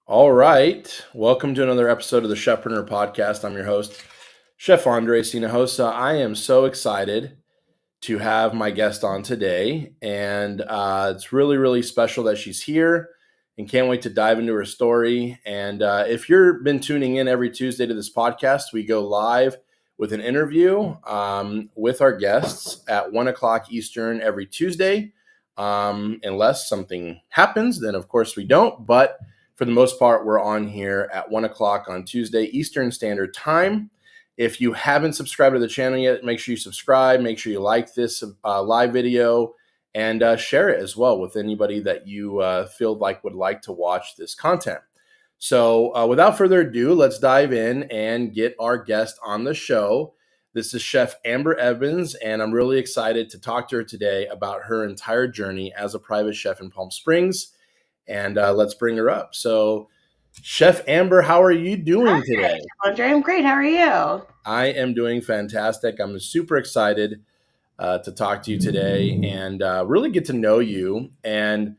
All right. Welcome to another episode of the Chefpreneur podcast. I'm your host, Chef Andre Sinahosa. I am so excited to have my guest on today. And it's really, really special that she's here and can't wait to dive into her story. And if you've been tuning in every Tuesday to this podcast, we go live with an interview with our guests at 1 o'clock Eastern every Tuesday. Unless something happens, then of course we don't. But for the most part, we're on here at 1 o'clock on Tuesday Eastern Standard Time. If you haven't subscribed to the channel yet, make sure you subscribe. Make sure you like this live video and share it as well with anybody that you feel like would like to watch this content. So without further ado, let's dive in and get our guest on the show. This is Chef Amber Evans, and I'm really excited to talk to her today about her entire journey as a private chef in Palm Springs. And let's bring her up. So Chef Amber, how are you doing today? Andre, I'm great. How are you? I am doing fantastic. I'm super excited to talk to you today and really get to know you. And,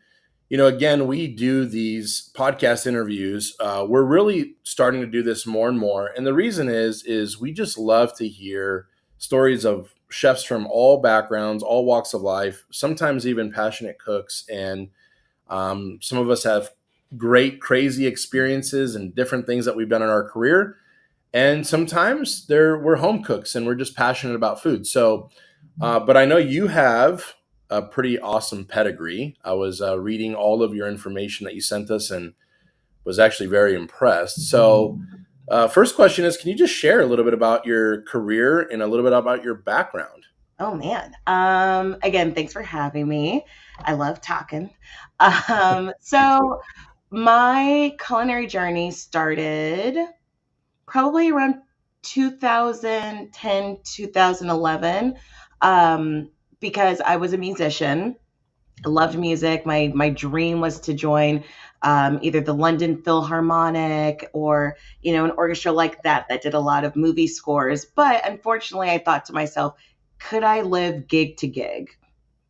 again, we do these podcast interviews. We're really starting to do this more and more. And the reason is we just love to hear stories of chefs from all backgrounds, all walks of life, sometimes even passionate cooks. And some of us have great, crazy experiences and different things that we've done in our career. And sometimes we're home cooks and we're just passionate about food. So, but I know you have a pretty awesome pedigree. I was reading all of your information that you sent us and was actually very impressed. So, first question is, can you just share a little bit about your career and a little bit about your background? Oh man. Again, thanks for having me. I love talking. So my culinary journey started probably around 2010, 2011, because I was a musician. I loved music. My dream was to join either the London Philharmonic or an orchestra like that did a lot of movie scores. But unfortunately, I thought to myself, could I live gig to gig?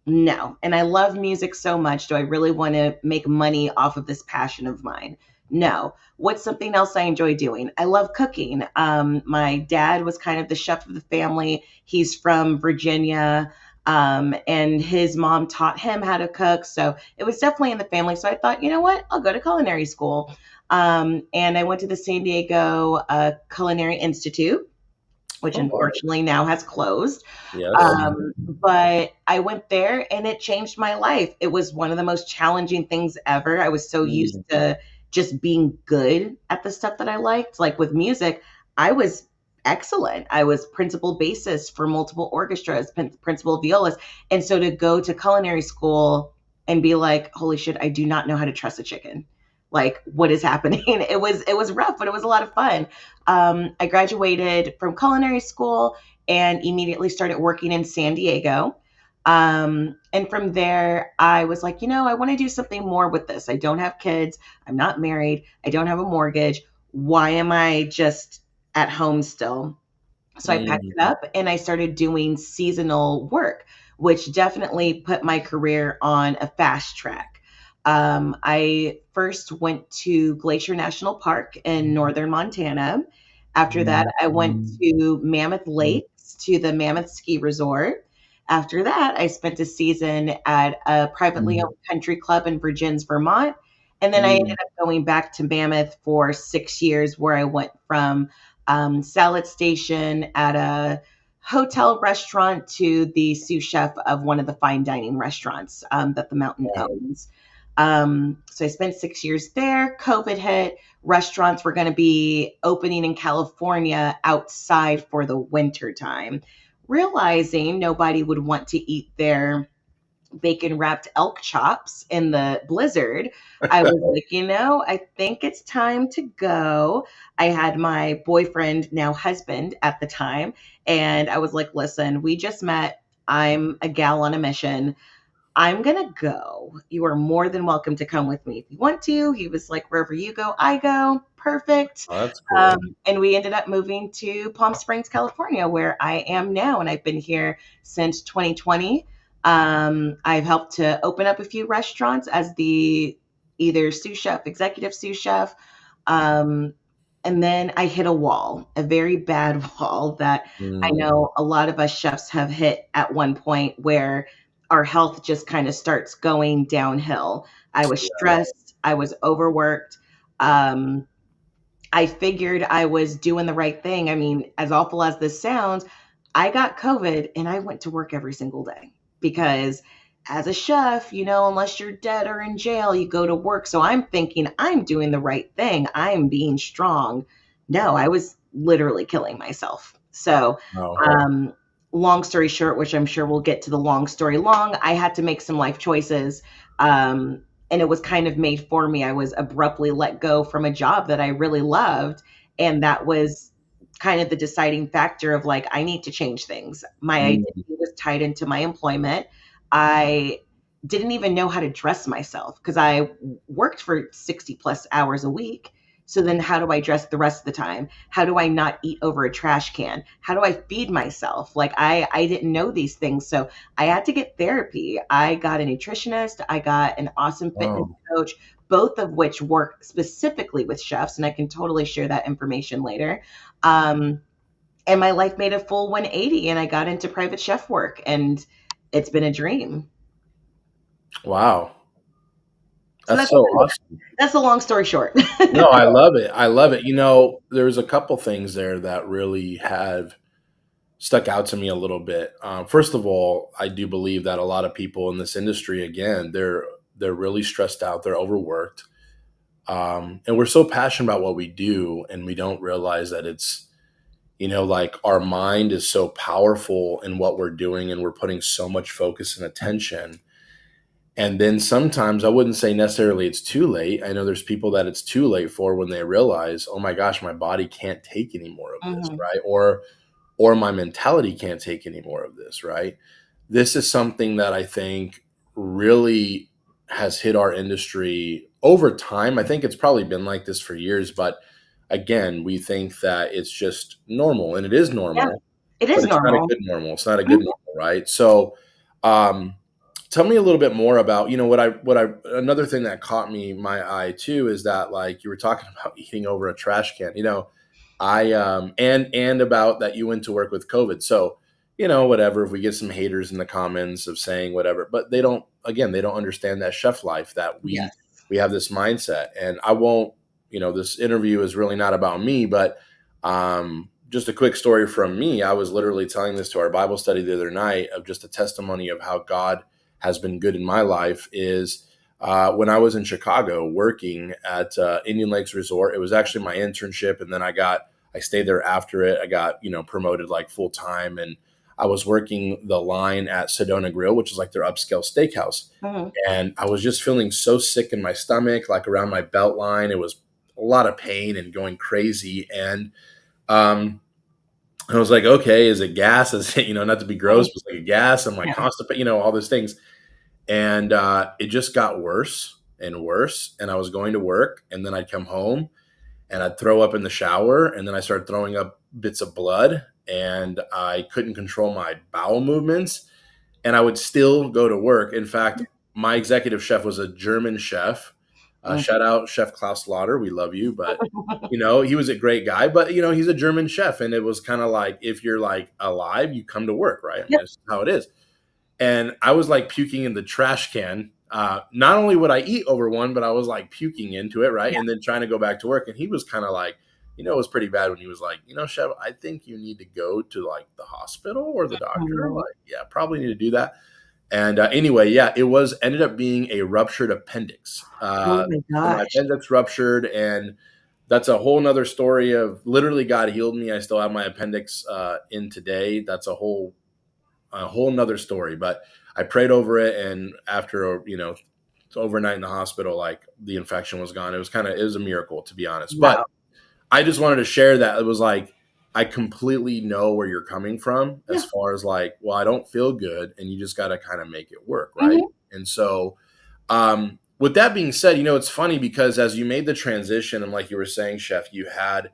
No. And I love music so much. Do I really want to make money off of this passion of mine? No. What's something else I enjoy doing? I love cooking. My dad was kind of the chef of the family. He's from Virginia. And his mom taught him how to cook. So it was definitely in the family. So I thought, you know what? I'll go to culinary school. And I went to the San Diego Culinary Institute, which Oh, all right. unfortunately now has closed. Yes. But I went there and it changed my life. It was one of the most challenging things ever. I was so used Mm, to just being good at the stuff that I liked. Like with music, I was excellent. I was principal bassist for multiple orchestras, principal violist. And so to go to culinary school and be like, holy shit, I do not know how to truss a chicken. Like what is happening? It was rough, but it was a lot of fun. I graduated from culinary school and immediately started working in San Diego. And from there, I was like, I want to do something more with this. I don't have kids. I'm not married. I don't have a mortgage. Why am I just at home still? So I packed it mm, up and I started doing seasonal work, which definitely put my career on a fast track. I first went to Glacier National Park in northern Montana. After that, I went to Mammoth Lakes to the Mammoth Ski Resort. After that, I spent a season at a privately owned country club in Virgins, Vermont. And then I ended mm. up going back to Mammoth for 6 years, where I went from salad station at a hotel restaurant to the sous chef of one of the fine dining restaurants that the mountain Wow. owns. So I spent 6 years there. COVID hit. Restaurants were going to be opening in California outside for the winter time. Realizing nobody would want to eat their bacon wrapped elk chops in the blizzard, I was like, I think it's time to go. I had my boyfriend, now husband at the time, and I was like, listen, we just met. I'm a gal on a mission. I'm going to go. You are more than welcome to come with me if you want to. He was like, wherever you go, I go. Perfect. Oh, that's cool. And we ended up moving to Palm Springs, California, where I am now. And I've been here since 2020. I've helped to open up a few restaurants as the either sous chef, executive sous chef. Um, and then I hit a wall, a very bad wall that I Mm, know a lot of us chefs have hit at one point where our health just kind of starts going downhill. I was stressed, I was overworked. Um, I figured I was doing the right thing. I mean, as awful as this sounds, I got COVID and I went to work every single day because as a chef, unless you're dead or in jail, you go to work. So I'm thinking I'm doing the right thing. I'm being strong. No, I was literally killing myself. So, wow. um, long story short, which I'm sure we'll get to the long story long, I had to make some life choices. And it was kind of made for me. I was abruptly let go from a job that I really loved. And that was kind of the deciding factor of like, I need to change things. My identity Mm, was tied into my employment. I didn't even know how to dress myself because I worked for 60 plus hours a week. So then how do I dress the rest of the time? How do I not eat over a trash can? How do I feed myself? Like I didn't know these things. So I had to get therapy. I got a nutritionist, I got an awesome fitness oh, coach, both of which work specifically with chefs, and I can totally share that information later. Um, and my life made a full 180 and I got into private chef work and it's been a dream. wow. So That's so awesome. that's a long story short. No, I love it. I love it. There's a couple things there that really have stuck out to me a little bit. First of all, I do believe that a lot of people in this industry, again, they're really stressed out, they're overworked, and we're so passionate about what we do, and we don't realize that it's like our mind is so powerful in what we're doing, and we're putting so much focus and attention. And then sometimes I wouldn't say necessarily it's too late. I know there's people that it's too late for when they realize, oh my gosh, my body can't take any more of this, Mhm. right? Or my mentality can't take any more of this, right? This is something that I think really has hit our industry over time. I think it's probably been like this for years, but again, we think that it's just normal, and it is Yeah, normal, it but is it's not a normal. good normal. It's not a good Mhm. normal, right? So, um, tell me a little bit more about what I another thing that caught me my eye too is that, like, you were talking about eating over a trash can. I and about that you went to work with COVID. So, whatever, if we get some haters in the comments of saying whatever, but they don't understand that chef life, that we Yes. we have this mindset. And I won't, this interview is really not about me, but just a quick story from me. I was literally telling this to our Bible study the other night of just a testimony of how God has been good in my life is when I was in Chicago working at Indian Lakes Resort. It was actually my internship, and then I stayed there after it. I got promoted like full time, and I was working the line at Sedona Grill, which is like their upscale steakhouse. Mhm. And I was just feeling so sick in my stomach, like around my belt line. It was a lot of pain and going crazy. And um, I was like, okay, is it gas? Is it, not to be gross, Mhm. but it's like a gas. I'm like Yeah. constipated, all those things. And it just got worse and worse. And I was going to work, and then I'd come home and I'd throw up in the shower, and then I started throwing up bits of blood, and I couldn't control my bowel movements, and I would still go to work. In fact, my executive chef was a German chef. Mm. Shout out Chef Klaus Lauder. We love you, but he was a great guy, but he's a German chef, and it was kind of like, if you're like alive, you come to work, right? I mean, Yep. that's how it is. And I was like puking in the trash can. Not only would I eat over one, but I was like puking into it, right? Yeah. And then trying to go back to work. And he was kind of like, it was pretty bad when he was like, Chef, I think you need to go to like the hospital or the doctor. Mhm. Like, yeah, probably need to do that. And anyway, yeah, it was ended up being a ruptured appendix. Oh my So my gosh. appendix ruptured, and that's a whole nother story of literally God healed me. I still have my appendix in today. That's a whole nother story. But I prayed over it, and after overnight in the hospital, like the infection was gone. It was a miracle, to be honest. Wow. But I just wanted to share that. It was like, I completely know where you're coming from as Yeah. far as like, well, I don't feel good, and you just got to kind of make it work, right? Mhm. And so, with that being said, it's funny because as you made the transition, and like you were saying, Chef, you had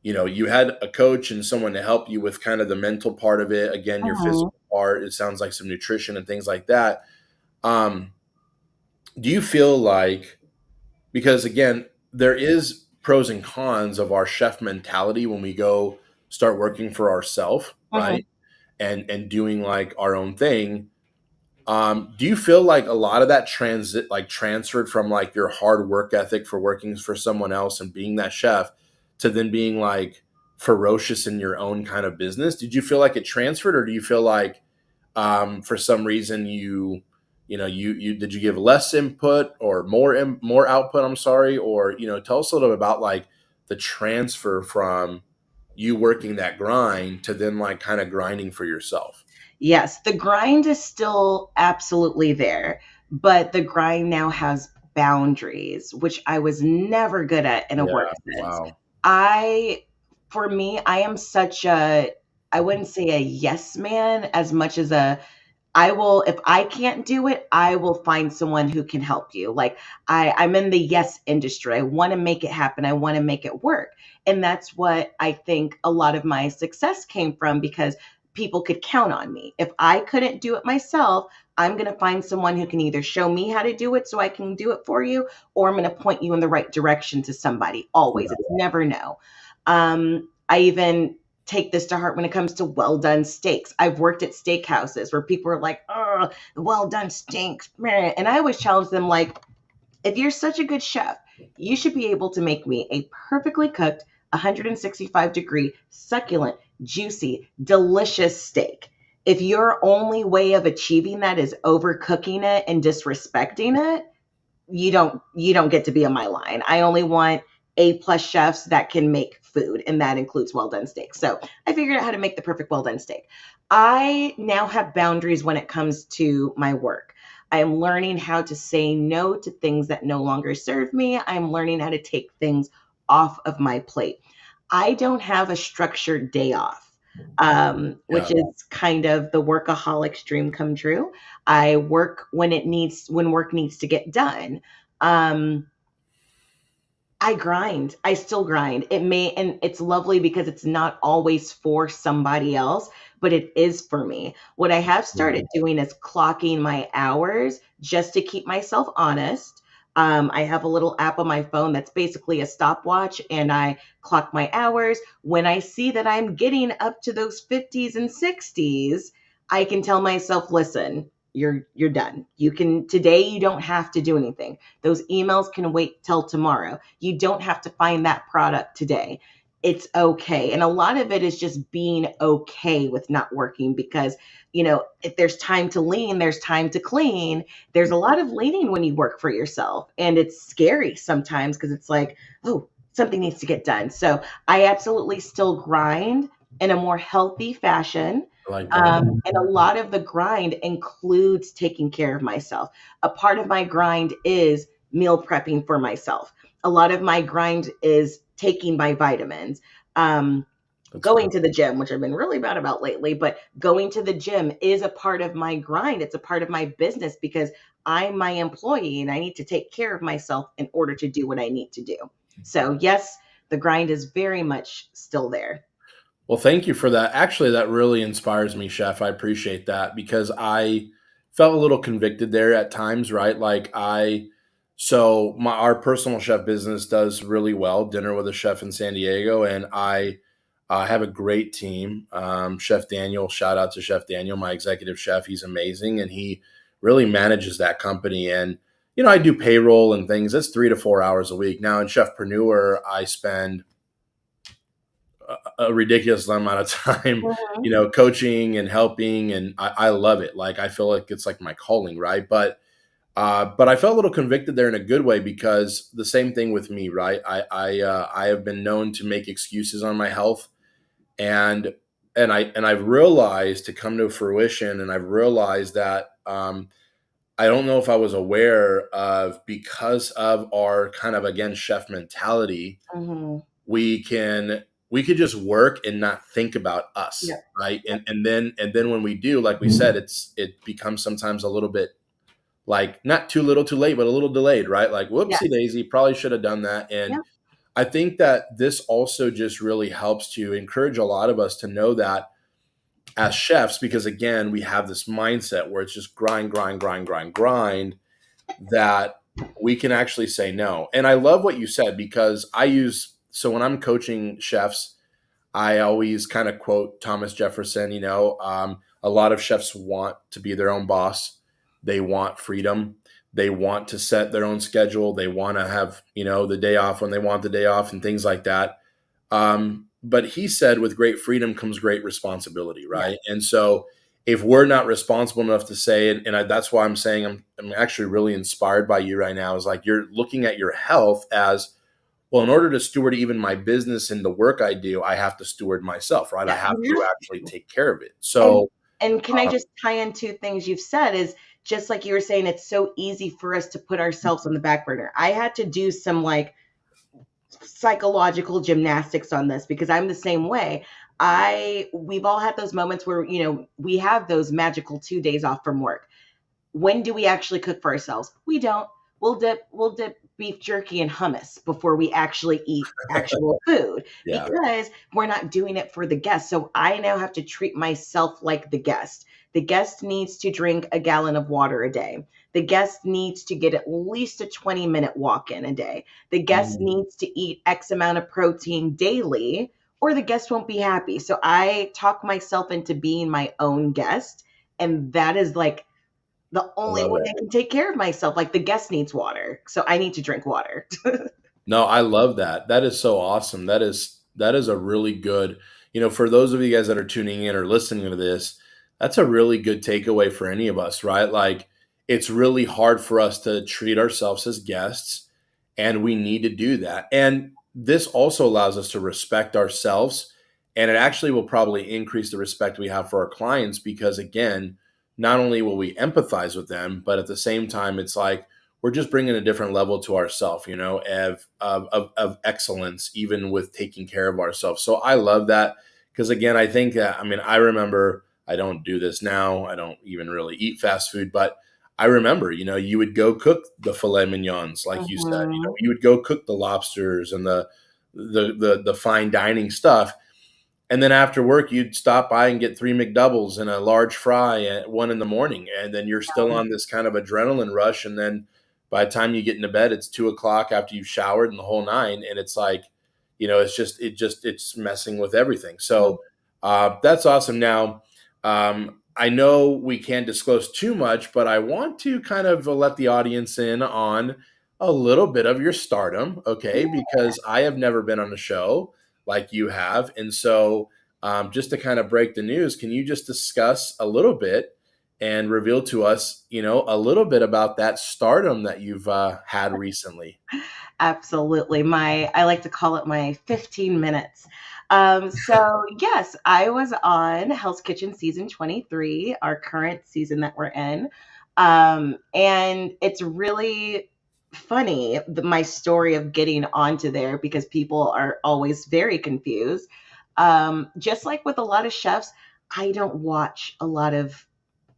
a coach and someone to help you with kind of the mental part of it. Again, your Mhm. physical part. It sounds like some nutrition and things like that. Um, do you feel like, because again, there is pros and cons of our chef mentality when we go start working for ourselves, Mhm. right? And doing like our own thing. Do you feel like a lot of that transferred from like your hard work ethic for working for someone else and being that chef to then being like ferocious in your own kind of business? Did you feel like it transferred, or do you feel like for some reason you did you give less input or more output? I'm sorry, or tell us a little bit about like the transfer from you working that grind to then like kind of grinding for yourself. Yes, the grind is still absolutely there, but the grind now has boundaries, which I was never good at in a work Yeah. sense. Wow. I, for me, I am such a, I wouldn't say a yes man as much as a, I will, if I can't do it, I will find someone who can help you. Like I'm in the yes industry. I want to make it happen. I want to make it work. And that's what I think a lot of my success came from, because people could count on me. If I couldn't do it myself, I'm going to find someone who can either show me how to do it so I can do it for you, or I'm going to point you in the right direction to somebody. Always. It's never no. I even take this to heart when it comes to well done steaks. I've worked at steakhouses where people are like, "Oh, well done steaks," meh. And I always challenge them, like, if you're such a good chef, you should be able to make me a perfectly cooked, 165-degree, succulent, juicy, delicious steak. If your only way of achieving that is overcooking it and disrespecting it, you don't get to be on my line. I only want A+ chefs that can make food, and that includes well done steak. So I figured out how to make the perfect well done steak. I now have boundaries when it comes to my work. I am learning how to say no to things that no longer serve me. I'm learning how to take things off of my plate. I don't have a structured day off, which Yeah. is kind of the workaholic's dream come true. I work when work needs to get done. Um, I grind. I still grind. And it's lovely because it's not always for somebody else, but it is for me. What I have Yeah. started doing is clocking my hours just to keep myself honest. I have a little app on my phone that's basically a stopwatch, and I clock my hours. When I see that I'm getting up to those 50s and 60s, I can tell myself, listen, you're done. Today you don't have to do anything. Those emails can wait till tomorrow. You don't have to find that product today. It's okay. And a lot of it is just being okay with not working, because, if there's time to lean, there's time to clean. There's a lot of leaning when you work for yourself. And it's scary sometimes because it's like, oh, something needs to get done. So I absolutely still grind in a more healthy fashion. I like that. And a lot of the grind includes taking care of myself. A part of my grind is meal prepping for myself. A lot of my grind is taking my vitamins. That's Going good. to the gym, which I've been really bad about lately, but going to the gym is a part of my grind. It's a part of my business because I'm my employee and I need to take care of myself in order to do what I need to do. So, yes, the grind is very much still there. Well, thank you for that. Actually, that really inspires me, Chef. I appreciate that because I felt a little convicted there at times, right? So our personal chef business does really well. Dinner with a Chef in San Diego, and I have a great team. Chef Daniel, shout out to Chef Daniel, my executive chef. He's amazing, and he really manages that company. And I do payroll and things. That's 3 to 4 hours a week. Now in Chefpreneur, I spend a ridiculous amount of time, Mhm. coaching and helping, and I love it. Like I feel like it's like my calling, right? But I felt a little convicted there in a good way because the same thing with me, right? I have been known to make excuses on my health, and I've realized to come to fruition, and I've realized that I don't know if I was aware of, because of our kind of again chef mentality, Mhm. we can we could just work and not think about us, Yep. right? And then when we do, like we said, it becomes sometimes a little bit like not too little too late, but a little delayed, right? Like whoopsie Yes. daisy, probably should have done that. And Yep. I think that this also just really helps to encourage a lot of us to know that as chefs, because again, we have this mindset where it's just grind, grind, grind, grind, grind. that we can actually say no. And I love what you said, because so when I'm coaching chefs, I always kind of quote Thomas Jefferson. A lot of chefs want to be their own boss. They want freedom. They want to set their own schedule. They want to have, the day off when they want the day off and things like that. But he said, with great freedom comes great responsibility, Yeah. right? And so, if we're not responsible enough to say it, and that's why I'm saying I'm actually really inspired by you right now, is like you're looking at your health as, well, in order to steward even my business and the work I do, I have to steward myself, right? I Yeah. have to actually take care of it. And So, and can I uh, just tie in two things you've said is just like you were saying, it's so easy for us to put ourselves on the back burner. I had to do some like psychological gymnastics on this because I'm the same way. We've all had those moments where, we have those magical 2 days off from work. When do we actually cook for ourselves? We don't. We'll dip beef jerky and hummus before we actually eat actual food yeah, because we're not doing it for the guest. So I now have to treat myself like the guest. The guest needs to drink a gallon of water a day. The guest needs to get at least a 20-minute walk in a day. The guest Mhm. needs to eat X amount of protein daily, or the guest won't be happy. So I talk myself into being my own guest. And that is like the I only love way it. I can take care of myself. Like the guest needs water, so I need to drink water. No, I love that. That is so awesome. That is a really good, for those of you guys that are tuning in or listening to this, that's a really good takeaway for any of us, right? Like, it's really hard for us to treat ourselves as guests, and we need to do that. And this also allows us to respect ourselves, and it actually will probably increase the respect we have for our clients, because again, not only will we empathize with them, but at the same time, it's like we're just bringing a different level to ourselves, of excellence, even with taking care of ourselves. So I love that, because again, I think that, I mean, I remember, I don't do this now. I don't even really eat fast food, but I remember, you would go cook the filet mignons, like you said, Mhm. you would go cook the lobsters and the fine dining stuff. And then after work, you'd stop by and get three McDoubles and a large fry at 1 in the morning. And then you're still on this kind of adrenaline rush. And then by the time you get into bed, it's 2 o'clock after you've showered and the whole nine. And it's like, it's messing with everything. So that's awesome. Now, I know we can't disclose too much, but I want to kind of let the audience in on a little bit of your stardom, okay? Because I have never been on a show like you have. And so, just to kind of break the news, can you just discuss a little bit and reveal to us, a little bit about that stardom that you've had recently? Absolutely. I like to call it my 15 minutes. So yes, I was on Hell's Kitchen season 23, our current season that we're in. And it's really funny, my story of getting onto there because people are always very confused. Just like with a lot of chefs, I don't watch a lot of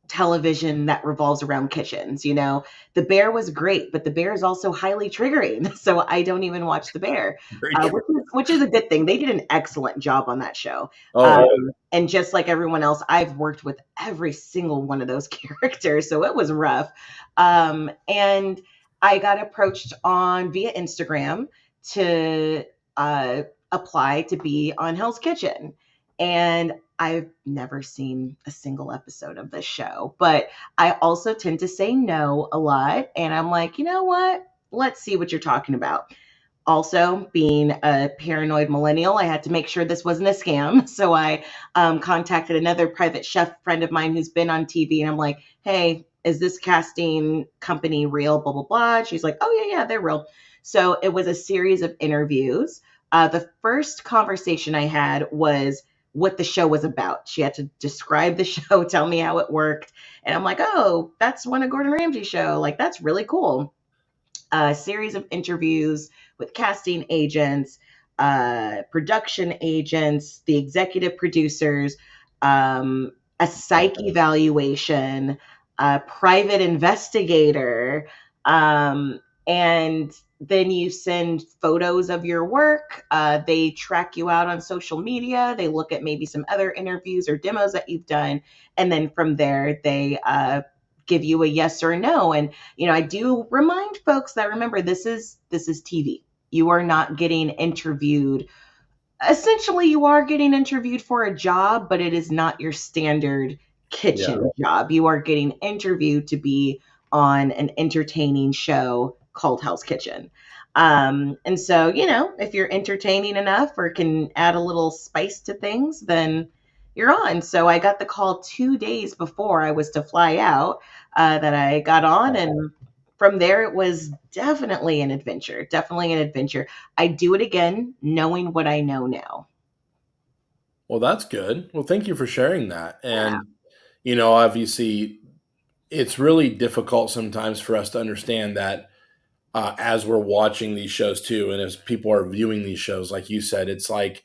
television that revolves around kitchens. The Bear was great, but The Bear is also highly triggering. So I don't even watch The Bear, Very true. which is a good thing. They did an excellent job on that show. Oh, Um, really? and just like everyone else, I've worked with every single one of those characters. So it was rough. And I got approached on via Instagram to uh, apply to be on Hell's Kitchen. And I've never seen a single episode of this show, but I also tend to say no a lot. And I'm like, you know what? Let's see what you're talking about. Also, being a paranoid millennial, I had to make sure this wasn't a scam. So I contacted another private chef friend of mine who's been on TV, and I'm like, hey, is this casting company real? Blah, blah, blah. She's like, oh, yeah, yeah, they're real. So it was a series of interviews. The first conversation I had was what the show was about. She had to describe the show, tell me how it worked. And I'm like, oh, that's one of Gordon Ramsay's show. Like, that's really cool. A series of interviews with casting agents, production agents, the executive producers, a psych evaluation, a private investigator, and then you send photos of your work. They track you out on social media. They look at maybe some other interviews or demos that you've done. And then from there, they give you a yes or a no. And I do remind folks that, remember, this is TV. You are not getting interviewed. Essentially, you are getting interviewed for a job, but it is not your standard Yeah. kitchen job. You are getting interviewed to be on an entertaining show called Hell's Kitchen. And so, if you're entertaining enough or can add a little spice to things, then you're on. So I got the call 2 days before I was to fly out, that I got on. And from there, it was definitely an adventure. Definitely an adventure. I do it again, knowing what I know now. Well, that's good. Well, thank you for sharing that. Yeah. And, obviously, it's really difficult sometimes for us to understand that as we're watching these shows too, and as people are viewing these shows, like you said, it's like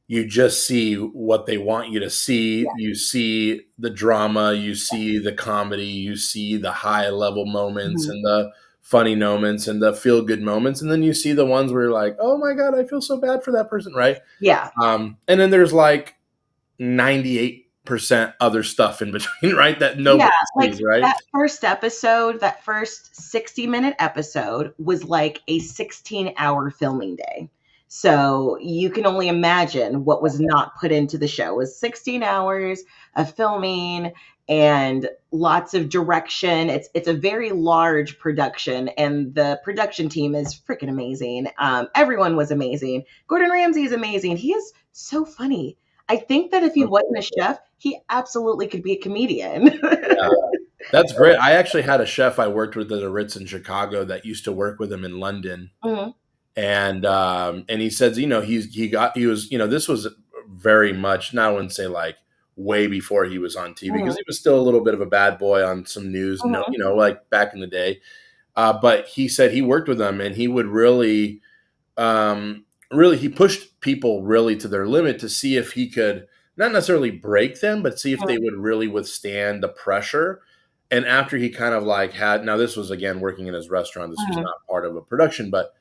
you just see what they want you to see. Yeah. You see the drama, you see the comedy, you see the high level moments Mhm. and the funny moments and the feel good moments. And then you see the ones where you're like, oh my God, I feel so bad for that person, right? Yeah. And then there's like 98% other stuff in between, right? That Yeah, nobody like, sees, right? that first episode, that first 60-minute episode was like a 16-hour filming day. So, you can only imagine what was not put into the show. It was 16 hours of filming and lots of direction. It's a very large production, and the production team is freaking amazing. Everyone was amazing. Gordon Ramsay is amazing. He is so funny. I think that if he So wasn't a cool. chef, he absolutely could be a comedian. Yeah. That's great. I actually had a chef I worked with at the Ritz in Chicago that used to work with him in London. Mhm, And he says, he was, this was very much, now I wouldn't say like way before he was on TV, because mhm, he was still a little bit of a bad boy on some news, no, mhm, like back in the day. But he said he worked with them and he would really he pushed people really to their limit to see if he could not necessarily break them, but see if mhm, they would really withstand the pressure. And after he kind of like had, now this was again working in his restaurant, this was mhm, not part of a production, but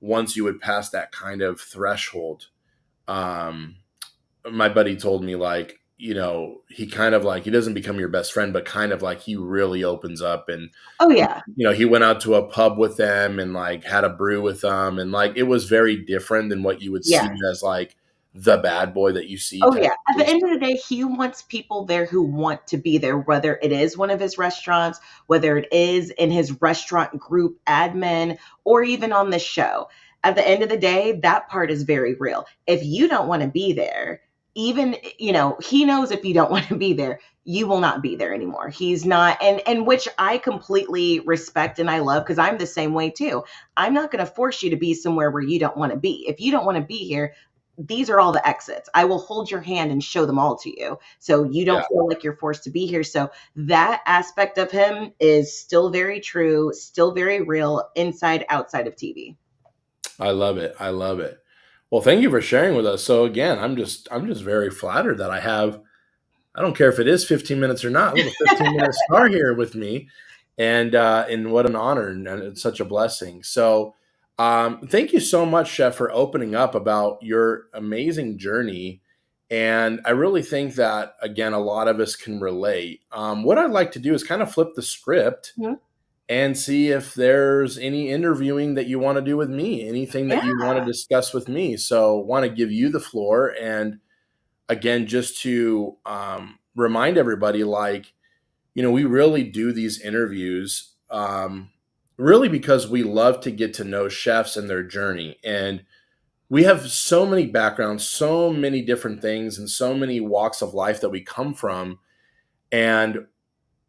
once you would pass that kind of threshold, um, my buddy told me like, he kind of like, he doesn't become your best friend, but kind of like he really opens up. And oh, yeah. he went out to a pub with them and like had a brew with them, and like it was very different than what you would see Yes. as like the bad boy that you see Oh, type yeah. of At the end person. of the day, he wants people there who want to be there, whether it is one of his restaurants, whether it is in his restaurant group admin, or even on the show. At the end of the day, that part is very real. If you don't want to be there, even, he knows if you don't want to be there, you will not be there anymore. He's not, and which I completely respect and I love, because I'm the same way too. I'm not going to force you to be somewhere where you don't want to be. If you don't want to be here, these are all the exits. I will hold your hand and show them all to you, so you Yeah, don't feel like you're forced to be here. So that aspect of him is still very true, still very real, inside, outside of TV. I love it. I love it. Well, thank you for sharing with us. So again, I'm just very flattered that I don't care if it is 15 minutes or not, a little 15-minute star here with me. And what an honor, and it's such a blessing. So thank you so much, Chef, for opening up about your amazing journey. And I really think that, again, a lot of us can relate. What I'd like to do is kind of flip the script Mhm. and see if there's any interviewing that you want to do with me, anything that Yeah, you want to discuss with me. So want to give you the floor. And again, just to remind everybody, like, we really do these interviews really because we love to get to know chefs and their journey. And we have so many backgrounds, so many different things, and so many walks of life that we come from. And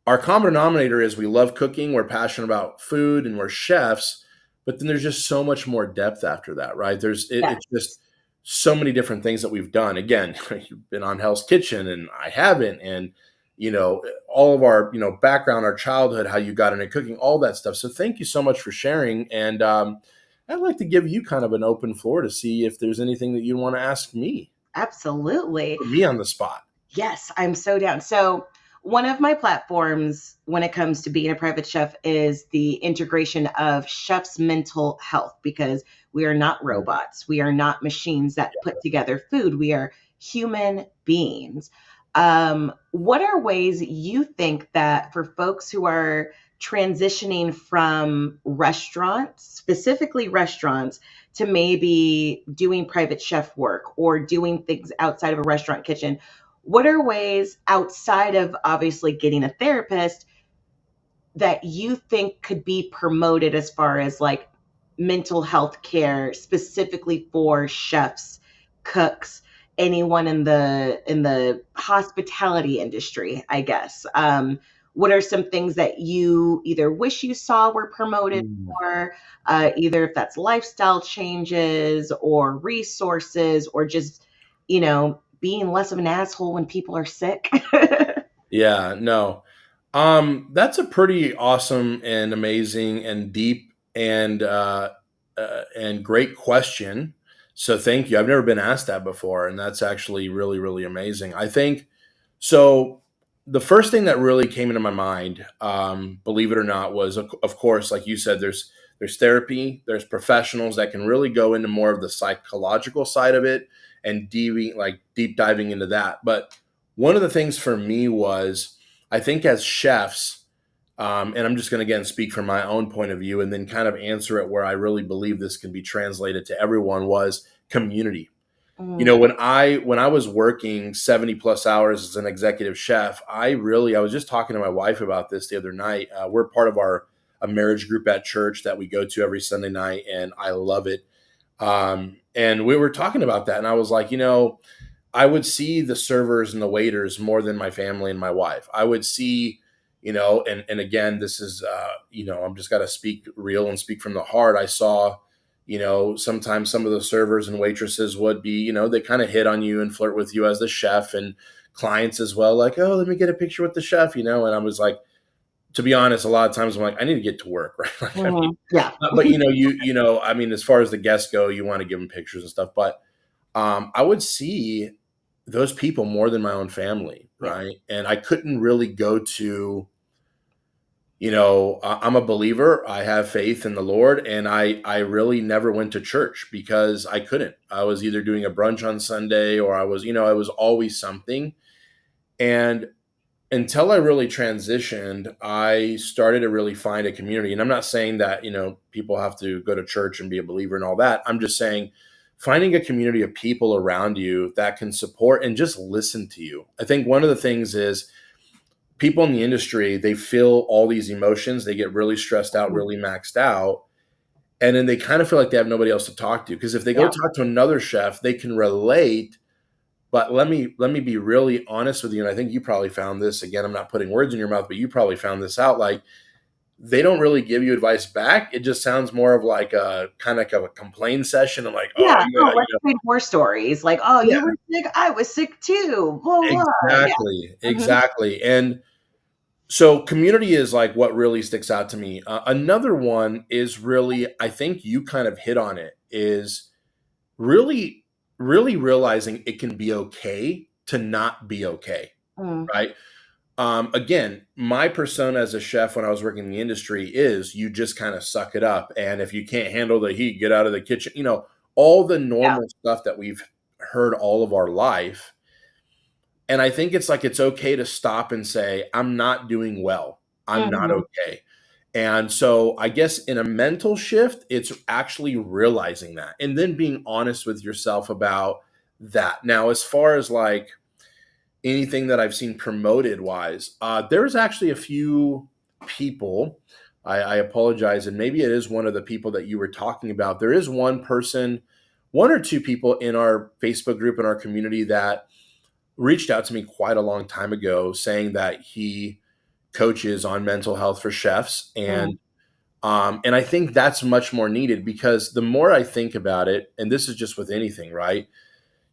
our common denominator is we love cooking, we're passionate about food, and we're chefs. But then there's just so much more depth after that, right? yeah, It's just so many different things that we've done. Again, you've been on Hell's Kitchen, and I haven't, and all of our background, our childhood, how you got into cooking, all that stuff. So thank you so much for sharing, and I'd like to give you kind of an open floor to see if there's anything that you want to ask me, absolutely. put me on the spot. Yes, I'm so down. So, one of my platforms when it comes to being a private chef is the integration of chef's mental health, because we are not robots. We are not machines that put together food. We are human beings. What are ways you think that for folks who are transitioning from restaurants, specifically restaurants, to maybe doing private chef work or doing things outside of a restaurant kitchen, what are ways outside of obviously getting a therapist that you think could be promoted as far as like mental health care specifically for chefs, cooks, anyone in the hospitality industry, I guess? What are some things that you either wish you saw were promoted Mm. more, either if that's lifestyle changes or resources or just, being less of an asshole when people are sick? Yeah, no. That's a pretty awesome and amazing and deep and great question. So thank you. I've never been asked that before, and that's actually really, really amazing. I think so. The first thing that really came into my mind, believe it or not, was of course, like you said, there's therapy, there's professionals that can really go into more of the psychological side of it and deep diving into that. But one of the things for me was, I think as chefs, and I'm just going to again speak from my own point of view and then kind of answer it where I really believe this can be translated to everyone, was community. Mm, When I was working 70 plus hours as an executive chef, I was just talking to my wife about this the other night. We're part of a marriage group at church that we go to every Sunday night, and I love it. And we were talking about that, and I was like, I would see the servers and the waiters more than my family and my wife. I would see, and again, this is, I'm just got to speak real and speak from the heart. I saw, sometimes some of the servers and waitresses would be, they kind of hit on you and flirt with you as the chef, and clients as well, like, oh, let me get a picture with the chef, and I was like, to be honest, a lot of times I'm like, I need to get to work, right? Like, I mean, yeah. but I mean, as far as the guests go, you want to give them pictures and stuff, but I would see those people more than my own family, Yeah. right? And I couldn't really go to, I'm a believer. I have faith in the Lord, and I really never went to church because I couldn't. I was either doing a brunch on Sunday, or I was always something. And until I really transitioned, I started to really find a community. And I'm not saying that, people have to go to church and be a believer and all that. I'm just saying finding a community of people around you that can support and just listen to you. I think one of the things is people in the industry, they feel all these emotions, they get really stressed out, Mm, really maxed out. And then they kind of feel like they have nobody else to talk to. Because if they go yeah. talk to another chef, they can relate, but let me be really honest with you, and I think you probably found this. Again, I'm not putting words in your mouth, but you probably found this out. Like, they don't really give you advice back. It just sounds more of like a kind of like a complaint session. I'm like, oh Yeah. yeah, Oh, let's read war stories. Like, oh, yeah, you were sick. I was sick too. Blah, blah, blah. Yeah. exactly, Mhm. exactly. And so community is like what really sticks out to me. Another one is really, I think you kind of hit on it, is really, really realizing it can be okay to not be okay, Mm, right? Again, my persona as a chef when I was working in the industry is you just kind of suck it up. And if you can't handle the heat, get out of the kitchen. All the yeah. normal stuff that we've heard all of our life. And I think it's like it's okay to stop and say, I'm not doing well. I'm not Mhm. okay. And so I guess in a mental shift, it's actually realizing that and then being honest with yourself about that. Now, as far as like anything that I've seen promoted wise, there's actually a few people. I apologize, and maybe it is one of the people that you were talking about. There is one person, one or two people in our Facebook group in our community that reached out to me quite a long time ago, saying that he coaches on mental health for chefs, Mm, and I think that's much more needed because the more I think about it, and this is just with anything, right?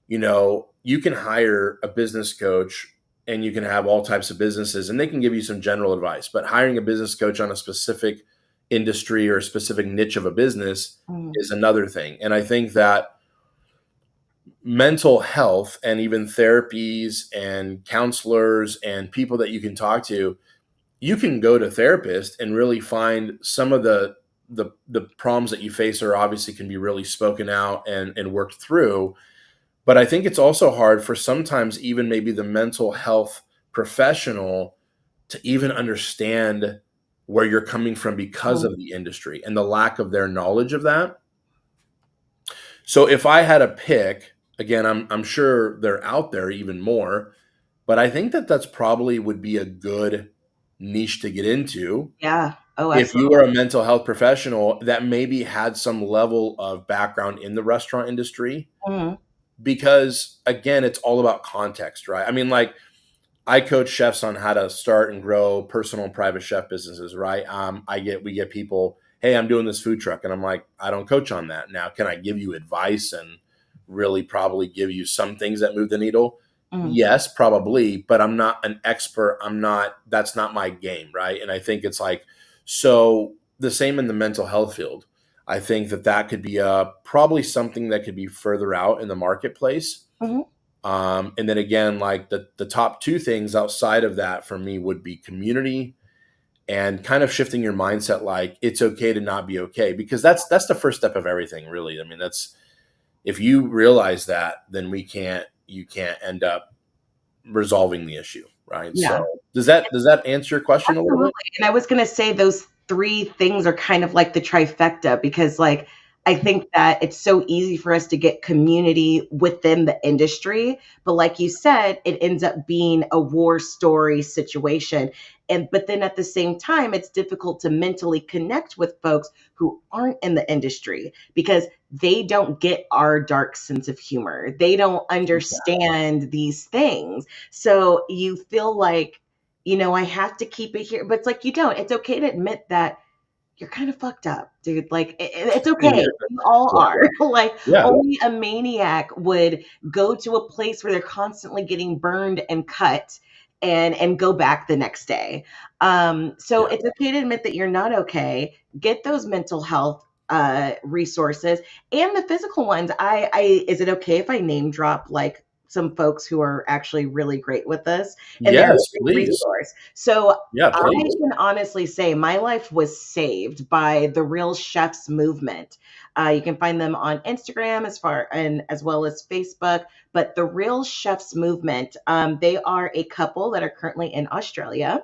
You can hire a business coach and you can have all types of businesses and they can give you some general advice, but hiring a business coach on a specific industry or a specific niche of a business mm, is another thing. And I think that mental health and even therapies and counselors and people that you can talk to, you can go to therapists and really find some of the problems that you face are obviously can be really spoken out and worked through. But I think it's also hard for sometimes even maybe the mental health professional to even understand where you're coming from because Mm, of the industry and the lack of their knowledge of that. So if I had a pick, again, I'm sure they're out there even more, but I think that that's probably would be a good niche to get into yeah. Oh, if you absolutely. are a mental health professional that maybe had some level of background in the restaurant industry. Mhm, Because again, it's all about context, right? I mean, like I coach chefs on how to start and grow personal and private chef businesses, right? We get people, hey, I'm doing this food truck, and I'm like, I don't coach on that. Now, can I give you advice and really probably give you some things that move the needle? mhm, Yes, probably, but I'm not an expert. I'm not. That's not my game, right? And I think it's like so the same in the mental health field. I think that that could be probably something that could be further out in the marketplace. mhm, And then again, like the top two things outside of that for me would be community and kind of shifting your mindset, like it's okay to not be okay, because that's the first step of everything, really. I mean, that's if you realize that, then you can't end up resolving the issue, right? So yeah. does that answer your question a little Absolutely, bit? and I was gonna say those 3 things are kind of like the trifecta because, like, I think that it's so easy for us to get community within the industry, but like you said, it ends up being a war story situation, and but then at the same time, it's difficult to mentally connect with folks who aren't in the industry because they don't get our dark sense of humor. They don't understand these things, so you feel like I have to keep it here. But it's like, you don't. It's okay to admit that you're kind of fucked up, dude. Like, it's okay. Yeah, We all yeah, are. Like, yeah, only a maniac would go to a place where they're constantly getting burned and cut and go back the next day. So yeah. it's okay to admit that you're not okay. Get those mental health resources and the physical ones. I is it okay if I name drop like some folks who are actually really great with this and they're a Yes, great please. resource. So Yeah, I please. can honestly say my life was saved by the Real Chefs movement. You can find them on Instagram as well as Facebook. But the Real Chefs movement, they are a couple that are currently in Australia,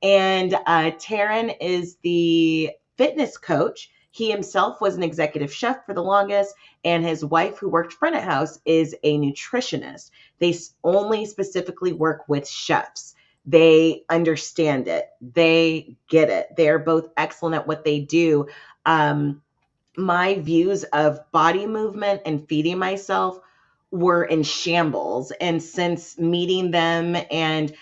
and Taryn is the fitness coach. He himself was an executive chef for the longest, and his wife, who worked front of house, is a nutritionist. They only specifically work with chefs. They understand it. They get it. They're both excellent at what they do. My views of body movement and feeding myself were in shambles. And since meeting them and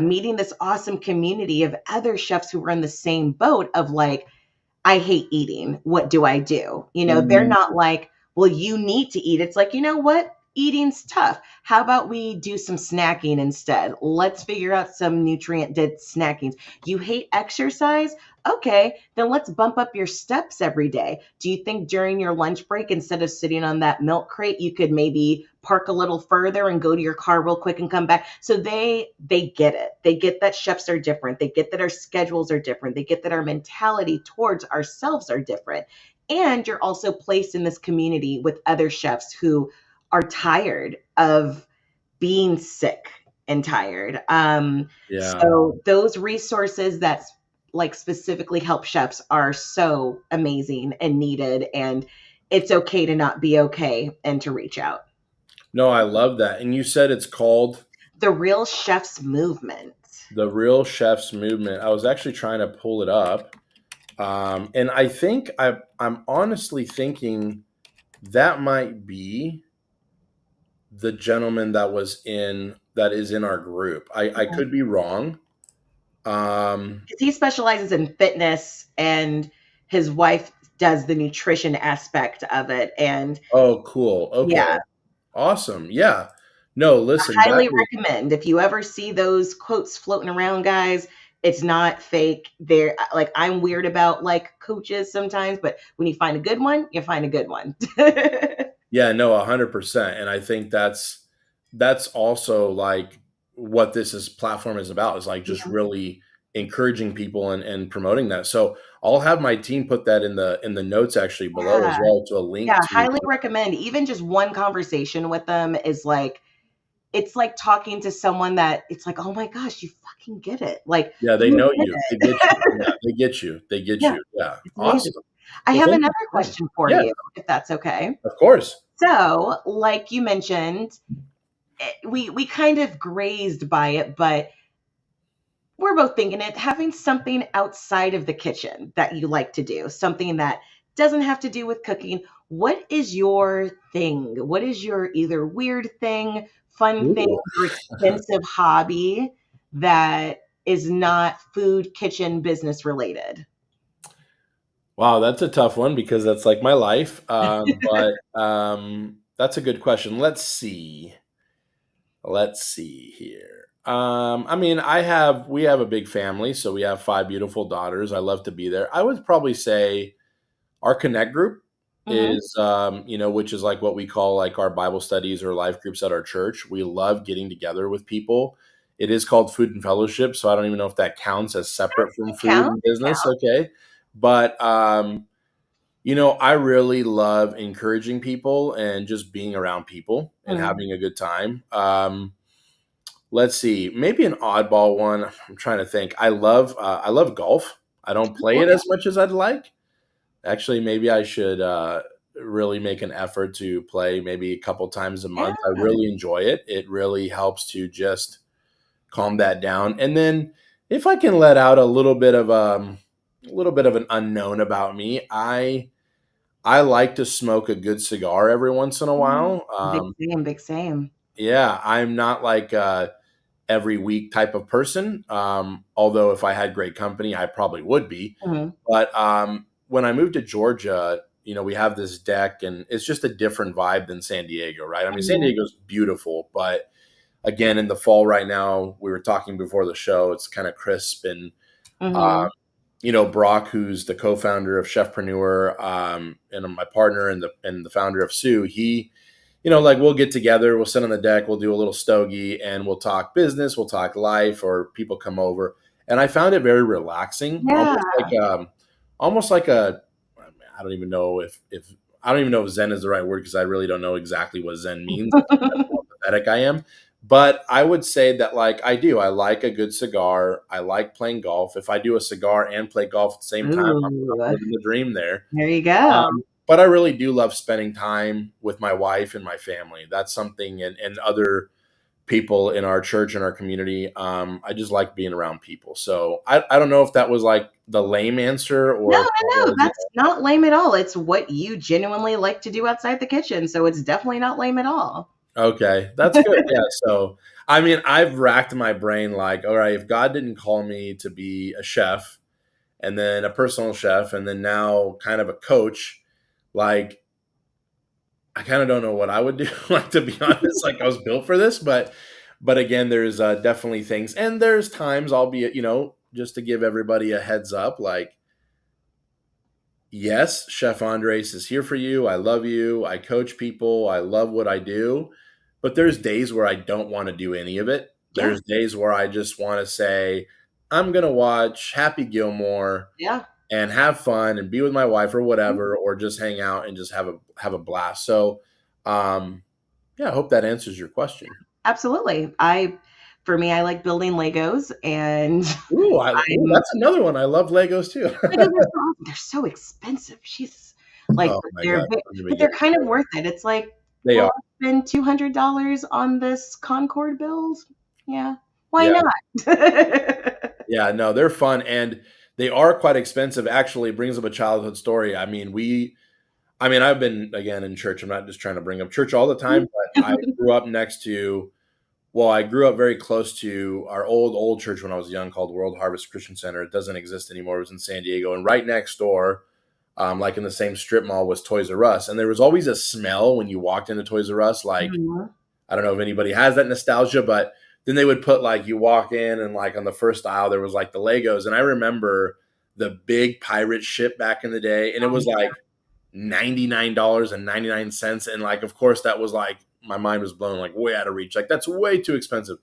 meeting this awesome community of other chefs who were in the same boat of like, I hate eating. What do I do? They're Mm, not like, well, you need to eat. It's like, you know what? Eating's tough. How about we do some snacking instead? Let's figure out some nutrient dense snackings. You hate exercise? Okay, then let's bump up your steps every day. Do you think during your lunch break, instead of sitting on that milk crate, you could maybe park a little further and go to your car real quick and come back? So they get it. They get that chefs are different. They get that our schedules are different. They get that our mentality towards ourselves are different. And you're also placed in this community with other chefs who are tired of being sick and tired. yeah. So those resources that like specifically help chefs are so amazing and needed. And it's okay to not be okay and to reach out. No, I love that. And you said it's called The Real Chefs Movement. the Real Chefs Movement. I was actually trying to pull it up. And I think I'm honestly thinking that might be the gentleman that is in our group. I could be wrong. Um, He specializes in fitness and his wife does the nutrition aspect of it. And oh, cool. Okay. yeah, Awesome. Yeah. No, listen, that highly is, recommend. If you ever see those quotes floating around, guys, it's not fake. They're like, I'm weird about like coaches sometimes, but when you find a good one, you find a good one. yeah, no, 100%. And I think that's also like what this is platform is about, is like just really encouraging people and promoting that. So I'll have my team put that in the notes actually below Yeah. as well to a link Yeah, to. highly recommend. Even just one conversation with them is like, it's like talking to someone that it's like, "Oh my gosh, you fucking get it." Like, Yeah, they you know get you. They get you. it. Yeah, they get you. They get Yeah, you. Yeah. it's amazing. Awesome. I Well, have thank you another for sharing. question for Yeah, you, if that's okay. of course. So, like you mentioned, we kind of grazed by it, but we're both thinking it having something outside of the kitchen that you like to do, something that doesn't have to do with cooking. What is your thing? What is your either weird thing, fun thing, Ooh. or expensive hobby that is not food, kitchen, business related? Wow, that's a tough one because that's like my life. But that's a good question. Let's see. Let's see here. I mean, we have a big family, so we have 5 beautiful daughters. I love to be there. I would probably say our connect group Hmm. is, which is like what we call like our Bible studies or life groups at our church. We love getting together with people. It is called food and fellowship, so I don't even know if that counts as separate from It food counts. and business. Okay, but I really love encouraging people and just being around people and Mhm. having a good time. Let's see, maybe an oddball one. I'm trying to think. I love golf. I don't play it Okay. as much as I'd like. Actually, maybe I should really make an effort to play maybe a couple times a Yeah. month. I really enjoy it. It really helps to just calm that down. And then if I can let out a little bit of an unknown about me, I like to smoke a good cigar every once in a Mm. while. Big same, big same. Yeah, I'm not like every week type of person. Although if I had great company, I probably would be. Mhm. But when I moved to Georgia, we have this deck, and it's just a different vibe than San Diego, right? I mean, San Mhm. Diego's beautiful, but again, in the fall right now, we were talking before the show, it's kind of crisp. And uh, Mhm. Brock, who's the co-founder of Chefpreneur, and my partner and the founder of Sue, he, like we'll get together, we'll sit on the deck, we'll do a little stogie, and we'll talk business, we'll talk life, or people come over, and I found it very relaxing, Yeah. almost like a, I don't even know if I don't even know if Zen is the right word because I really don't know exactly what Zen means. That's how pathetic I am. But I would say that like I do. I like a good cigar. I like playing golf. If I do a cigar and play golf at the same time, I'm Ooh, living the dream there. there you go. But I really do love spending time with my wife and my family. That's something, and other people in our church and our community. I just like being around people. So I don't know if that was like the lame answer No, or if that no, no, was, that's not lame at all. It's what you genuinely like to do outside the kitchen, so it's definitely not lame at all. okay, that's good. Yeah. So, I mean, I've racked my brain like, all right, if God didn't call me to be a chef and then a personal chef and then now kind of a coach, like, I kind of don't know what I would do. Like, to be honest, like I was built for this, but again, there's definitely things, and there's times I'll be, just to give everybody a heads up, like, yes, Chef Andres is here for you. I love you. I coach people. I love what I do. But there's days where I don't want to do any of it. Yeah, There's days where I just want to say, I'm going to watch Happy Gilmore yeah. and have fun and be with my wife or whatever, or just hang out and just have a blast. So, yeah, I hope that answers your question. Absolutely. For me, I like building Legos, and Ooh, I'm that's another one. I love Legos too. Legos are so awesome. They're so expensive. She's like, Oh my God. Don't even but get they're me kind of started. worth it. It's like, They well, are. I spend $200 on this Concord build. Yeah, why Yeah. not? Yeah, no, they're fun and they are quite expensive. Actually, it brings up a childhood story. I mean, I've been again in church. I'm not just trying to bring up church all the time, but I grew up I grew up very close to our old church when I was young called World Harvest Christian Center. It doesn't exist anymore. It was in San Diego. And right next door, like in the same strip mall, was Toys R Us. And there was always a smell when you walked into Toys R Us, like, Mhm. I don't know if anybody has that nostalgia, but then they would put like you walk in and like on the first aisle there was like the Legos, and I remember the big pirate ship back in the day, and it Oh, was like $99.99, and like of course that was like my mind was blown like way out of reach, like that's way too expensive.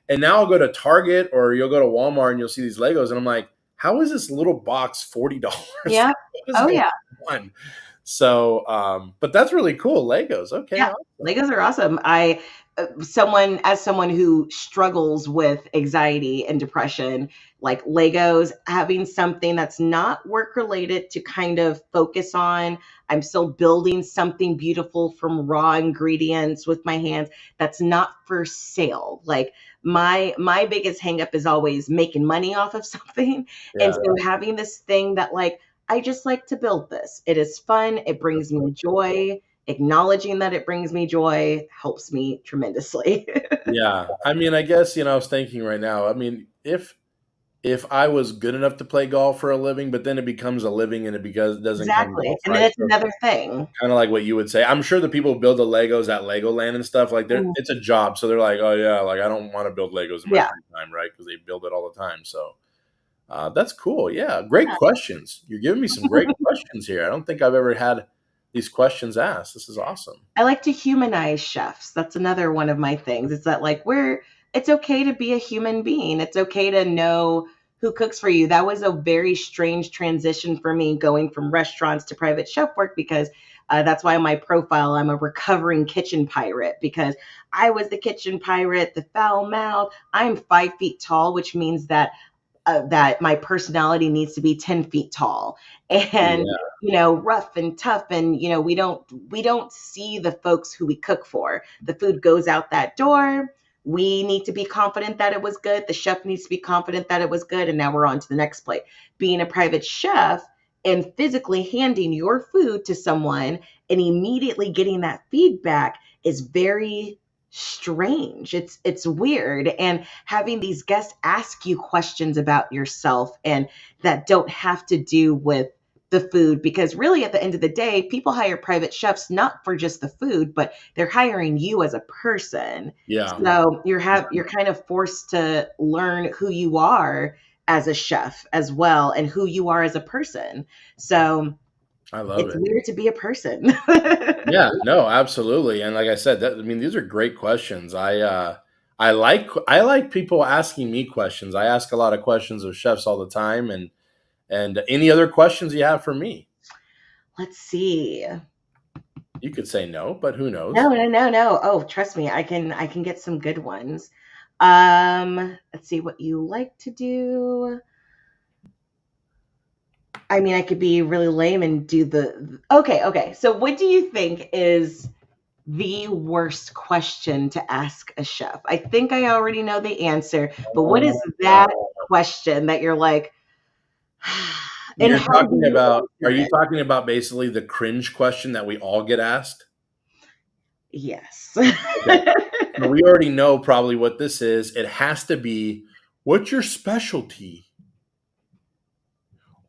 And now I'll go to Target or you'll go to Walmart and you'll see these Legos, and I'm like, how is this little box $40? Yeah. What is Oh going yeah. on? So, but that's really cool. Legos. Okay. Yeah, Awesome. Legos are awesome. Someone who struggles with anxiety and depression, like Legos, having something that's not work related to kind of focus on. I'm still building something beautiful from raw ingredients with my hands. That's not for sale. Like my biggest hang up is always making money off of something, and Yeah. so having this thing that like I just like to build this. It is fun. It That's brings so me cool. joy. Acknowledging that it brings me joy helps me tremendously. Yeah. I mean, I guess, I was thinking right now, I mean, if I was good enough to play golf for a living, but then it becomes a living and it doesn't come Exactly. golf, And then right? it's So another thing. kind of like what you would say. I'm sure the people who build the Legos at Legoland and stuff, like Mm, it's a job. So they're like, oh yeah, like I don't want to build Legos in my yeah. free time, right? Because they build it all the time. So that's cool. Yeah. Great questions. You're giving me some great questions here. I don't think I've ever had these questions asked. This is awesome. I like to humanize chefs. That's another one of my things. It's that like it's okay to be a human being. It's okay to know who cooks for you. That was a very strange transition for me going from restaurants to private chef work because that's why on my profile I'm a recovering kitchen pirate because I was the kitchen pirate, the foul mouth. I'm 5 feet tall, which means that my personality needs to be 10 feet tall and Yeah. rough and tough, and we don't see the folks who we cook for. The food goes out that door. We need to be confident that it was good. The chef needs to be confident that it was good, and now we're on to the next plate. Being a private chef and physically handing your food to someone and immediately getting that feedback is very strange. It's weird, and having these guests ask you questions about yourself and that don't have to do with the food, because really at the end of the day people hire private chefs not for just the food, but they're hiring you as a person. Yeah. So you're kind of forced to learn who you are as a chef as well and who you are as a person. So I love it's it. weird to be a person. Yeah, no, absolutely. And like I said, I mean, these are great questions. I like people asking me questions. I ask a lot of questions of chefs all the time, and any other questions you have for me? Let's see. You could say no, but who No, knows? no, no, no. Oh, trust me, I can get some good ones. Let's see what you like to do. I mean, I could be really lame and do the okay, okay. So what do you think is the worst question to ask a chef? I think I already know the answer, but what is Uh, that question that you're like, and you're how do talking you about, are answer you it? talking about basically the cringe question that we all get asked? Yes. Okay. So we already know probably what this is. It has to be, what's your specialty?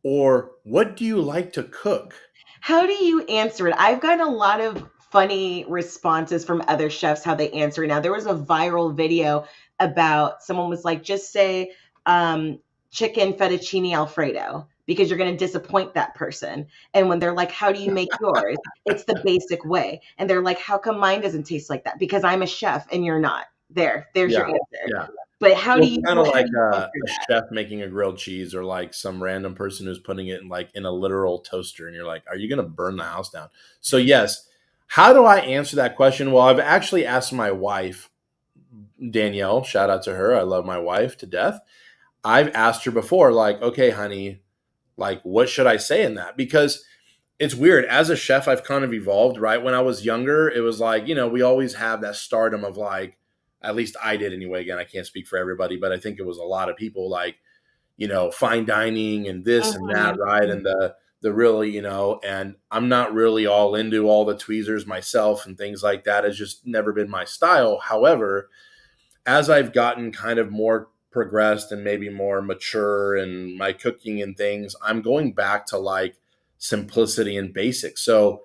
Or what do you like to cook? How do you answer it? I've gotten a lot of funny responses from other chefs how they answer it. Now, there was a viral video about someone was like, just say chicken fettuccine Alfredo because you're going to disappoint that person. And when they're like, how do you make yours? It's the basic way. And they're like, how come mine doesn't taste like that? Because I'm a chef and you're not. There's your Yeah. answer. Yeah. But Well, it's kind of how like do you answer a that? chef making a grilled cheese, or like some random person who's putting it in like in a literal toaster, and you're like, "Are you going to burn the house down?" So yes, how do I answer that question? Well, I've actually asked my wife, Danielle. Shout out to her. I love my wife to death. I've asked her before, like, "Okay, honey, like, what should I say in that?" Because it's weird. As a chef, I've kind of evolved, right? When I was younger, it was like, we always have that stardom of like, at least I did anyway. Again, I can't speak for everybody, but I think it was a lot of people like, fine dining and this and that, Mhm. right? And the really, and I'm not really all into all the tweezers myself and things like that. It's just never been my style. However, as I've gotten kind of more progressed and maybe more mature in my cooking and things, I'm going back to like simplicity and basics. So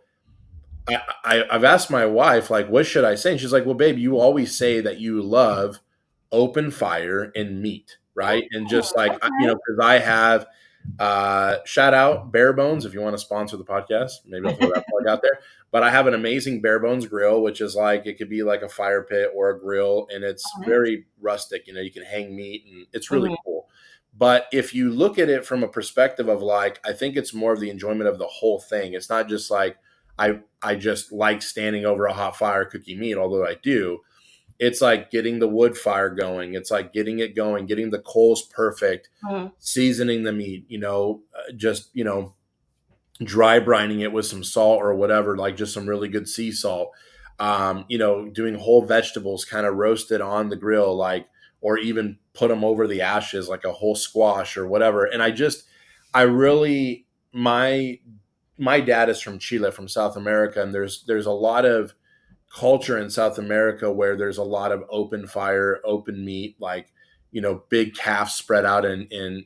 I've asked my wife, like, what should I say? And she's like, well, babe, you always say that you love open fire and meat, right? And just like, Okay. because I have Shout out Bare Bones if you want to sponsor the podcast. Maybe I'll throw that plug out there. But I have an amazing Bare Bones grill, which is like it could be like a fire pit or a grill, and it's Oh, nice. very rustic. You know, you can hang meat, and it's really Mhm. cool. But if you look at it from a perspective of like, I think it's more of the enjoyment of the whole thing. It's not just like I just like standing over a hot fire cooking meat, although I do. It's like getting the wood fire going. It's like getting it going, getting the coals perfect, Mhm. seasoning the meat, just, dry brining it with some salt or whatever, like just some really good sea salt. Doing whole vegetables kind of roasted on the grill, like, or even put them over the ashes, like a whole squash or whatever. And I really, my dad is from Chile, from South America, and there's a lot of culture in South America where there's a lot of open fire, open meat, like, big calves spread out in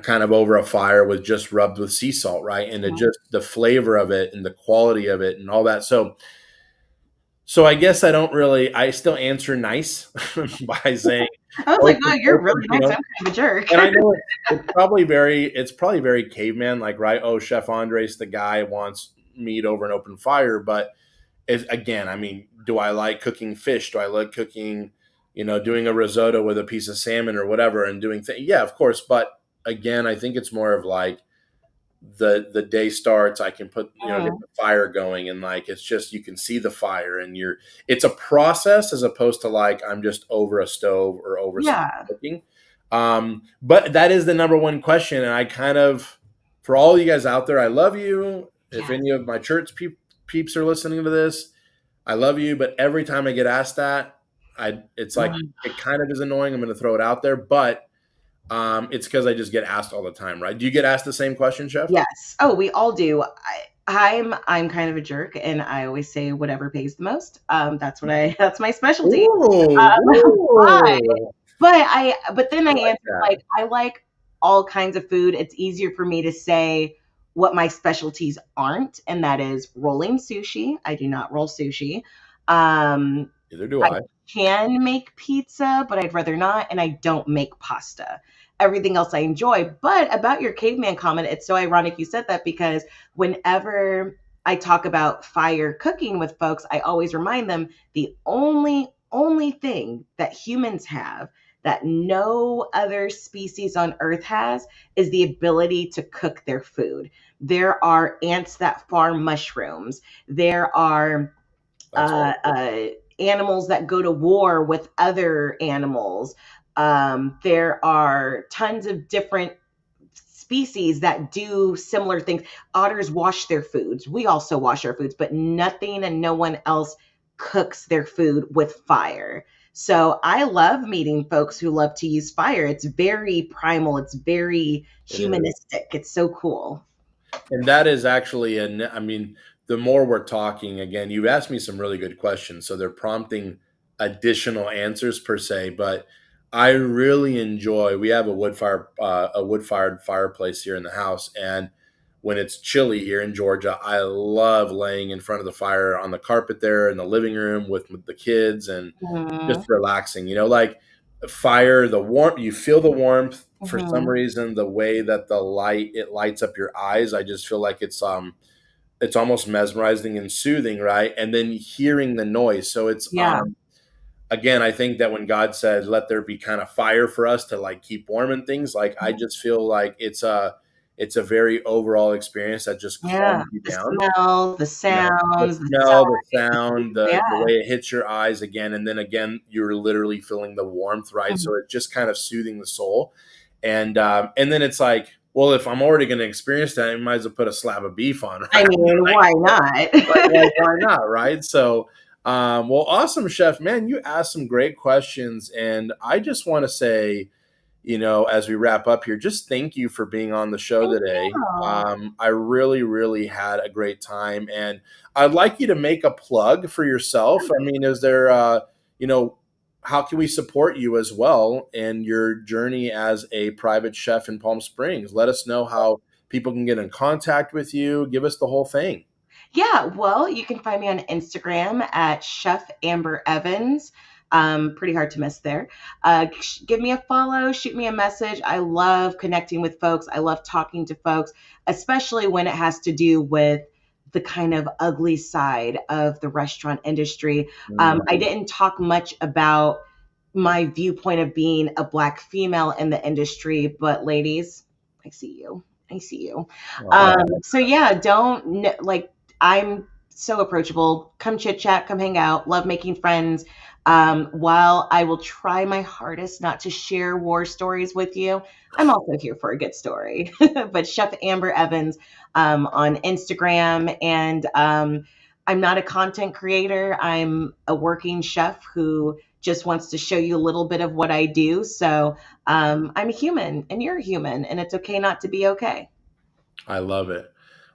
kind of over a fire with just rubbed with sea salt, right? And it Mhm. just the flavor of it and the quality of it and all that. So I guess I still answer nice by saying I was like, "No, open, you're open, really nice. I'm kind of a jerk." and I know it's probably very caveman, like, right? Oh, Chef Andres, the guy wants meat over an open fire, but again, I mean, do I like cooking fish? Do I like cooking, doing a risotto with a piece of salmon or whatever and doing things? Yeah, of course. But again, I think it's more of like the day starts, I can put, get Mhm. the fire going, and like it's just you can see the fire and it's a process as opposed to like I'm just over a stove or over something Yeah. cooking. But that is the number one question, and I kind of, for all you guys out there, I love you. If Yes. any of my church peeps are listening to this, I love you, but every time I get asked that, it's like Mhm. it kind of is annoying. I'm going to throw it out there, but it's because I just get asked all the time, right? Do you get asked the same question, Chef? Yes. Oh, we all do. I'm kind of a jerk, and I always say whatever pays the most. That's what I that's my specialty. Ooh, But ooh, but then I I like answer that. like I like all kinds of food. It's easier for me to say what my specialties aren't, and that is rolling sushi. I do not roll sushi. Um, Neither do I I. can make pizza, but I'd rather not, and I don't make pasta. Everything else I enjoy. But about your caveman comment, it's so ironic you said that because whenever I talk about fire cooking with folks, I always remind them the only thing that humans have that no other species on earth has is the ability to cook their food. There are ants that farm mushrooms. There are That's uh, awesome. uh, animals that go to war with other animals. There are tons of different species that do similar things. Otters wash their foods. We also wash our foods, but nothing and no one else cooks their food with fire. So I love meeting folks who love to use fire. It's very primal, it's very It is. humanistic. It's so cool. And that is actually, I mean, the more we're talking, again, you've asked me some really good questions. So they're prompting additional answers per se, but I really enjoy, we have a wood fired fireplace here in the house. And when it's chilly here in Georgia, I love laying in front of the fire on the carpet there in the living room with the kids and just Mhm. relaxing, like fire, the warmth, you feel the warmth for some Mhm. reason, the way that it lights up your eyes. I just feel like it's almost mesmerizing and soothing, right? And then hearing the noise. So it's, Yeah. again, I think that when God says, let there be kind of fire for us to like keep warm and things, like I just feel like it's a very overall experience that just Yeah. calms you The down. smells, the The sounds, the smell, the sight. sound, the Yeah. way it hits your eyes again, and then again, you're literally feeling the warmth, right? Mhm. So it's just kind of soothing the soul, and then it's like, well, if I'm already going to experience that, I might as well put a slab of beef on, I right? mean, like, why not? why not, right? So, well, awesome, Chef, man, you asked some great questions, and I just want to say, as we wrap up here, just thank you for being on the show Thank today. you. I really, really had a great time, and I'd like you to make a plug for yourself. I mean, is there, you know, how can we support you as well in your journey as a private chef in Palm Springs? Let us know how people can get in contact with you. Give us the whole thing. Yeah, well, you can find me on Instagram at Chef Amber Evans. Pretty hard to miss there. Give me a follow, shoot me a message. I love connecting with folks. I love talking to folks, especially when it has to do with the kind of ugly side of the restaurant industry. I didn't talk much about my viewpoint of being a Black female in the industry, but ladies, I see you. I see you. So yeah, like, I'm so approachable. Come chit chat, come hang out. Love making friends. While I will try my hardest not to share war stories with you, I'm also here for a good story. But Chef Amber Evans on Instagram, and I'm not a content creator. I'm a working chef who just wants to show you a little bit of what I do. So I'm a human, and you're a human, and it's okay not to be okay. I love it.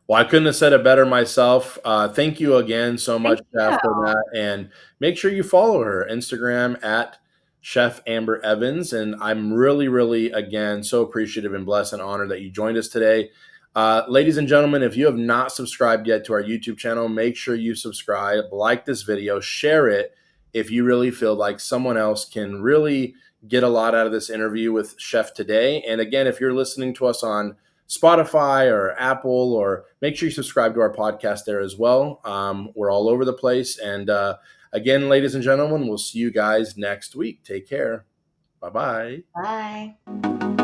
Well, I couldn't have said it better myself. Thank you again so Thank much, Chef, you. for that. And make sure you follow her Instagram at Chef Amber Evans. And I'm really, really, again, so appreciative and blessed and honored that you joined us today. Ladies and gentlemen, if you have not subscribed yet to our YouTube channel, make sure you subscribe, like this video, share it if you really feel like someone else can really get a lot out of this interview with Chef today. And again, if you're listening to us on Spotify or Apple, or make sure you subscribe to our podcast there as well. We're all over the place. And again, ladies and gentlemen, we'll see you guys next week. Take care. Bye-bye. Bye.